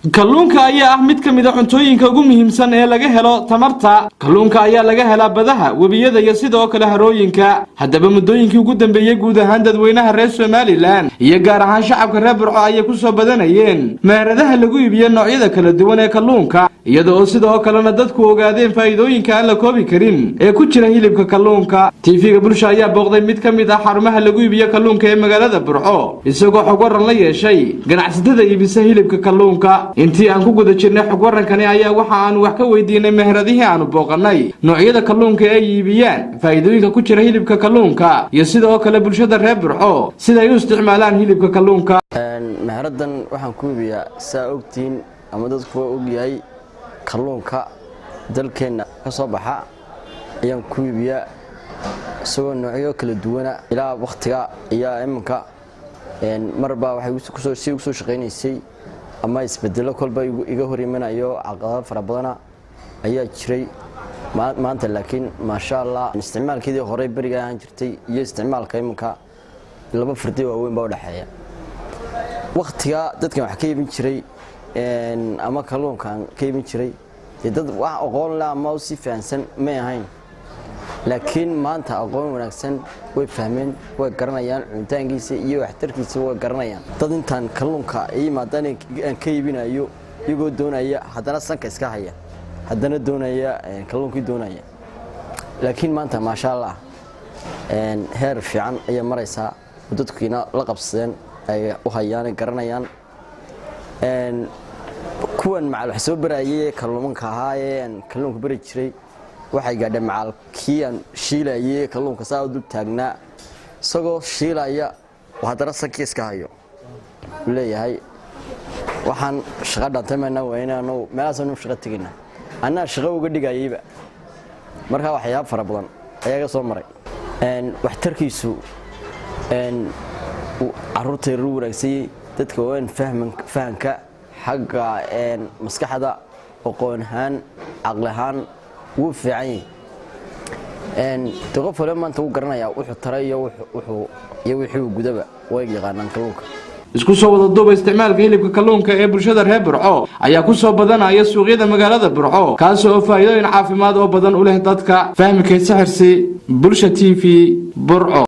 kalluunka ayaa ah mid ka mid ah cuntooyinka ugu muhiimsan ee laga helo tamarta. kalluunka ayaa laga helaa badaha, webiyada iyo sidoo kale harooyinka. haddaba muddooyinkii ugu dambeeyay guud ahaan dadweynaha reer Somaliland iyo gaar ahaan shacabka reer Burco ay ku soo badanayeen meheradaha lagu iibiyo noocyada kala duwan ee kalluunka, iyadoo sidoo kalena dadku ogaadeen faa'iidooyinka aan la koobi karin ee ku jira hilibka kalluunka. TV-ga Bulsho ayaa booqday mid ka mid ah xarumaha lagu iibiyo kalluunka ee magaalada Burco, isagoo xog waran la yeeshay ganacsatada iibisa hilibka kalluunka. intii aan ku guda jirnay xog warankani ayaa waxa aan wax ka weydiinay meheradihii aanu booqanay noocyada kalluunka ay iibiyaan, faa'iidooyinka ku jira hilibka kalluunka iyo sidoo kale bulshada reer Burco sida ay u isticmaalaan hilibka kalluunka. meheradan waxaan ku iibiyaa saa ogtiin ama dadku og yahay kalluunka dalkeena ka soo baxa ayaan ku iibiyaa isagoo noocyo kala duwan ilaa waqtiga iyo iminka marba waxay ku soo shaqeynaysay ama isbedelo kolba iga hor imanayo caqabado fara badan ayaa jiray maanta, laakiin ma sha Allah isticmaalkeedii hore bariga aan jirtay iyo isticmaalka iminka laba fardi waaweyn baa u dhaxeeya. waqtiga dadkan wax ka iibin jiray ama kalluunkan ka iibin jiray dad wax aqoon la ama si fahansan ma ahayn, laakiin maanta aqoon wanaagsan way fahmeen, way garanayaan cuntaankiisa iyo waxtarkiisa way garanayaan. dad intaan kalluunka iimaadaan aan ka iibinayo iyagoo doonaya haddana sanka iska haya, haddana doonaya kalluunkii doonaya, laakiin maanta ma sha Allah heer fiican ayaa maraysaa, dadkiina la qabsadeen ay u hayaan garanayaan. kuwan macal wax soo barayay kalluunka ahaayeen kalluunka bari jiray waxay gaadhay macalkii aan shiilayay kalluunka saa u dul taagnaa isagoo shiilaya haddana sankii iska hayo leeyahay waxaan shaqo dhantayna waynaano meelaasoo shaqo tigina anaa shaqo uga dhigayayba. marka waxyaabo fara badan ayaa soo maray waxtarkiisu caruurta yar wanaagsan dadka waan fahanka xagga maskaxda aqoon ahaan aqal ahaan wuu fiican yahay. qof walba maanta uu garanayaa wuxuu taray iyo wixii gudaba way yaqaanaan kalluunka. isku soo wada duuba isticmaalka hilibka kalluunka ee bulshada reer Burco ayaa ku soo badanaya suuqyada magaalada Burco, kaas oo faa'iidooyin caafimaad oo badan u leh dadka. fahmi kaysa xirsi Bulsho TV Burco.